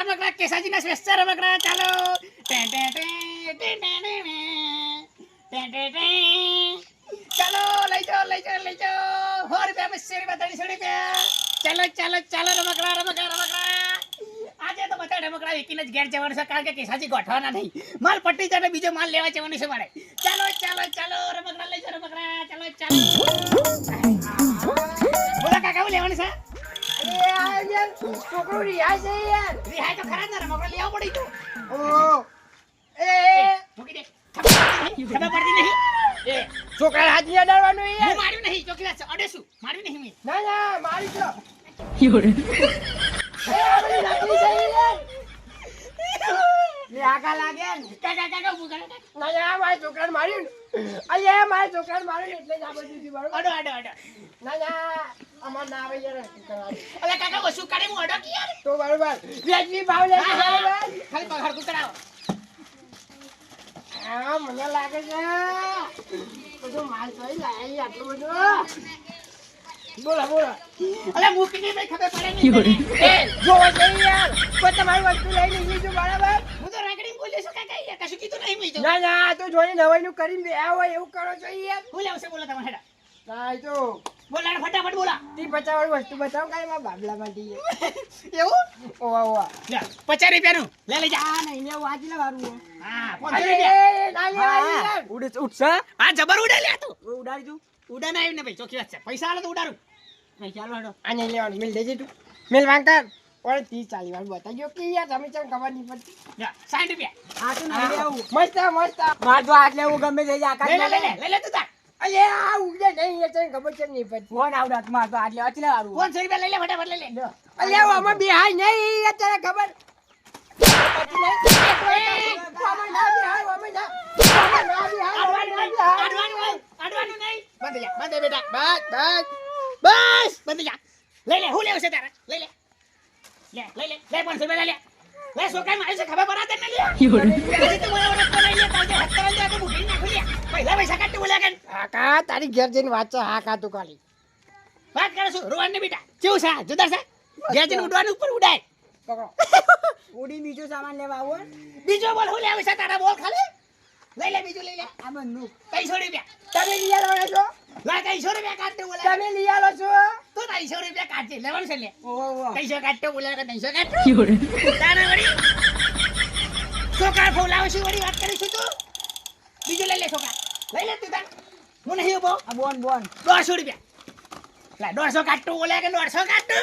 રમકડા કેસાજીના શ્રેષ્ઠ રમકડા ચાલો ચાલો લઈ જાઓ 100 રૂપિયા માં શેરી બતાડી 100 રૂપિયા ચાલો રમકડા આજે તો બધા રમકડા વેકીને જ ઘેર જવાનું છે કારણ કે કેસાજી ગોઠવાના નહીં માલ પટી જાય બીજો માલ લેવા જવાનું છે મારે ચાલો રમકડા લઈ જાઓ ચાલો બોલા કાકા હું લેવાનું છે છોકરો રિહાય છે યાર રિહાય તો ખરા જ ને રમકડા લેવા પડી તો મૂકી દે ખબર પડતી નહીં છોકરા હાથ ની અડાડવાનું હું યાર માર્યું નહીં ચોકી વાત છે અડેશું માર્યું નહીં મેં ના મારી છો Fiore. આપણી નકલી છે યાર લે આગા લાગે ને કાકા ઉભું કરે ના મારા છોકરાને માર્યું અલ્યા મારા છોકરાને માર્યું એટલે જ આ બધું થયું બરોબર અડો ના અમાર ના આવે યાર અલે કાકા વસુ કાઢે હું અડો કે યાર તો બરોબર વ્યાજબી ભાવ લે બરોબર ખાલી પગાર કુ કરાવો મને લાગે છે બધું માલ જોઈ લાય આટલું બધું બોલા અલે મૂકી દે ભાઈ ખબર પડે Fiore. નહીં એ જોવો છે યાર કોઈ તમારી વસ્તુ લઈને લીધું બરાબર હું તો રાગડી બોલ્યો છું કાકા યાર કશું કીધું નહીં મેં તો ના તો જોઈ નવાઈનું કરીને બે હોય એવું કરો છો યાર હું લેવશે બોલો તમે હેડા ના તો બોલાડ ફટાફટ બોલા 30-50 વાળી વસ્તુ બતાવો કાઈ માં બાબલા માટે એવું ઓવા લે 50 રૂપિયાનું લઈ જા આ નહીં લેવું આજે લેવાનું હા 500 અરે રૂપિયા ના લેવાય યાર ઉઠશે હા જબર ઉડા લે તું ઉડાડી તું ઉડા ના આવ્યું ને ભાઈ ચોકી વાત છે પૈસા આલે તો ઉડાડું ભાઈ ચાલો હેડો આ નહીં લેવાનું મિલ દેજે તું મિલ વાંકર ઓર 30-40 વાર બતાજો કે યાર તમે ચમ ખબર નહીં પડતી જા 60 રૂપિયા આ તો નહીં લેવું મસ્ત માર જો આટલે હું ગમે તે આકાશ લઈ લે તું તા અરે આ ઉડે નહીં એ તને ખબર છે નહીં પડતી ફોન આવડાત માર તો આટલે અચલે વાળું 500 રૂપિયા લઈ લે ફટાફટ લઈ લે અરે આમાં બેહાય નહીં એ તને ખબર આડવાનું નહીં બંધ જા બંધ બેટા બસ બંધ જા લઈ લે હું લેવું છે તારે લઈ લે 500 રૂપિયા લઈ લે સોકાઈ મારી છે ખબર પડા તને લે Fiore. પછી તો મને ઓળખ તો લઈ લે તાજે હત્તર જા તો મુઠી નાખી લે પૈસા કાઢ બોલ્યા કે કાકા તારી ઘેર જઈને વાત છે હા કા તું ખાલી વાત કરે છું રોવાન ને બેટા કેવું છે જુદા છે ઘેર જઈને ઉડવાનું ઉપર ઉડાય પકડો ઉડી બીજો સામાન લેવા આવો બીજો બોલ હું લેવું છે તારા બોલ ખાલી લઈ લે બીજું લઈ લે આ બંદૂક 300 રૂપિયા તમે લઈ આલો છો લા 300 રૂપિયા કાઢ બોલ્યા તમે લઈ આલો છો તો 300 રૂપિયા કાઢજે લેવાનું છે લે ઓહો 300 કાઢતો બોલ્યા કે 300 કાઢ Fiore. તારા વળી છોકરા ફોલાવશી વળી વાત કરીશું તું બીજું લઈ લે છોકરા લઈ લે તું તાર હું નહીં ઉભો આ બોન 150 રૂપિયા લા 150 કાઢતો બોલ્યા કે 150 કાઢતો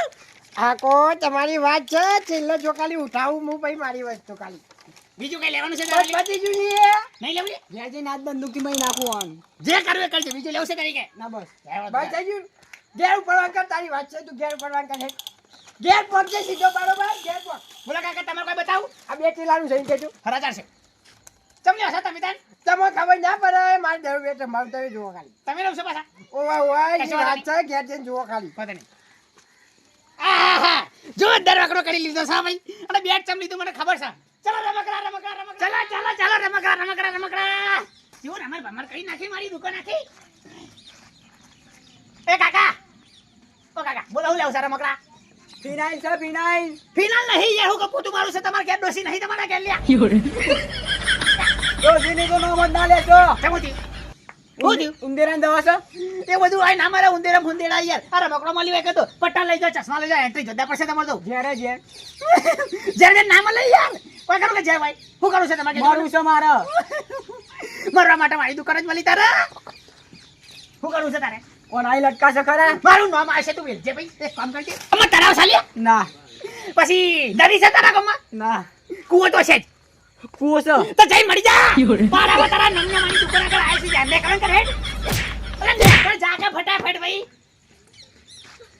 આકો તમારી વાત છે છેલ્લો જો ખાલી ઉઠાવું હું ભાઈ મારી વસ્તુ ખાલી બીજું કઈ લેવાનું છે બસ તારે બધી જુની નહીં લેવું લે ઘેર જઈને હાથ બંદૂક થી મહી નાખવું જે કરવું એ કરજે બીજું લેવું છે તારી કે ના બસ બસ થઈ ગયું ઘેર ઉપડવાન કર તારી વાત છે તું ઘેર ઉપડવાન કર ઘેર પહોંચે સીધો બરોબર ઘેર પહોંચ બોલા કાકા તમારે કોઈ બતાવું આ 2 કિલાનું જઈને કેજો હરા ચાલશે તમને હશે તમે તાર તમને ખબર ના પડે મારે દેવું બે તમારું તમે જુઓ ખાલી તમે લેવું છે પાછા ઓવા એ કશો વાત છે ઘેર જઈને જુઓ ખાલી પતા નહીં આહા જોરદાર વાકડો કરી લીધો છે ભાઈ અને બેટ ચમ લીધું મને ખબર છે ચલો રમકડા ચાલો રમકડા જો રમર ભમર કરી નાખી મારી દુકાન નાખી એ કાકા ઓ કાકા બોલો હું લેવું છે રમકડા ફિનાઇલ છે ફિનાઇલ ફિનાલ નહીં યાર હું કપૂતું મારું છે તમારે ઘેર ડોસી નહીં તમારા ઘેર લ્યા Fiore. દોશીની તો નામ જ ના લેતો ચમોતી હું થયું ઉંદેરાની દવા છે એ બધું આય ના મારે ઉંદેરા ફુંદેડા યાર આ રમકડો મળી હોય કે તો પટ્ટા લઈ જાઓ ચશ્મા લઈ જાઓ એન્ટ્રી જતા પડશે તમારે તો ઘેરે ઘેર જ્યારે નામ લઈ યાર કોઈ કરું કે જય ભાઈ શું કરું છે તમારે મારું છે મારે મરવા માટે મારી દુકાન જ મળી તારે શું કરવું છે તારે કોણ આઈ લટકા છે ખરા મારું નામ આવશે તું વેચજે ભાઈ એક કામ કરજે અમાર તળાવ સાલ્યા ના પછી નદી છે તારા ગામમાં ના કૂવો તો છે જ કૂવો છે તો જઈ મળી જા Fiore. પાડા તારા નમના મારી દુકાન આગળ આવી છે જાને કરણ કરે અરે નેકળ જાકે ફટાફટ ભાઈ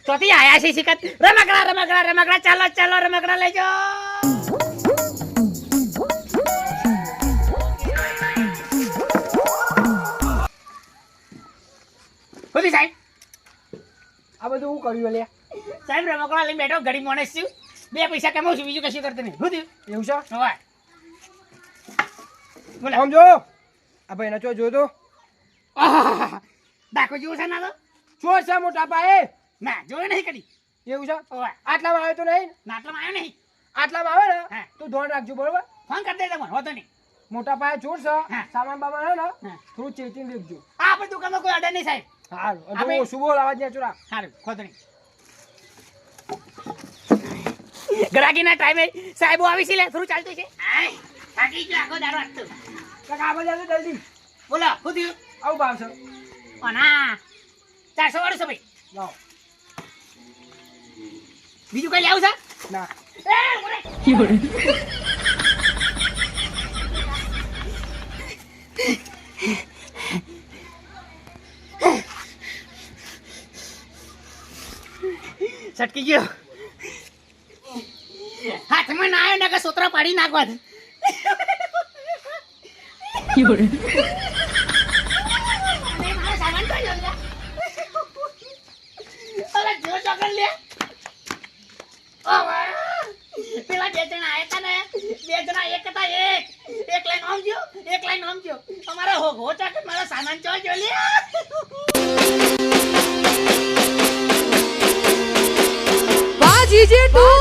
તોથી આયા છે શિકત રમકડા ચાલો રમકડા લઈ જાઓ બોલી સાહેબ આ બધું હું કર્યું લે સાહેબ રમકડા લઈને બેઠો ગરીબ માણસ છું 2 પૈસા કમાઉં છું બીજું કશું કરતો નહીં શું થયું એવું છે હોય બોલો સમજો આ ભાઈ નચો જો તો ડાકો જેવું છે ના તો ચોર છે મોટા પાયે ના જોયું નહીં કદી. એવું છે ઓય આટલામાં આવે તો નહીં નાટલામાં આવ્યો નહીં. આટલામાં આવે ને હા. તું ધોન રાખજો બરોબર ફોન કરી દેજો મને હોતો નહીં. મોટા પાયે ચોર છે હા. સામાન બામાન હે ને હા. થોડું ચેતીને દેખજો આ આપણે દુકાનમાં કોઈ અડર નહીં સાહેબ. હારું આપણે- જો સુબોલ આવાજ ને ચોરા સારું હોતો નહીં. ગ્રાહકીના ટાઈમે સાહેબો આવી છે લે થોડું ચાલતું છે. આય થાકી ગયો આખો દાડો આટલો. કાકા આ બાજુ આવજો જલ્દી બોલો શું થયું? આવું ભાવ છે ના 400 વાળું છે ભાઈ. લાવો બીજું કઈ લેવું છે? ના એ બોલે. સટકી ગયો. હાથમાં ના આવ્યો ને કે સોતરા પાડી નાખવા દે. અને મારો સામાન કઈ ગયો છે? અલા જો ચોકન લે. ઓવા. પેલા બે જણા આયા હતા ને બે જણા એક હતા એક લાઈન આમ ગયો એક લાઈન આમ ગયો. અમારા હો ચાકર મારો સામાન ચો જો લે. વાહ જીજે તું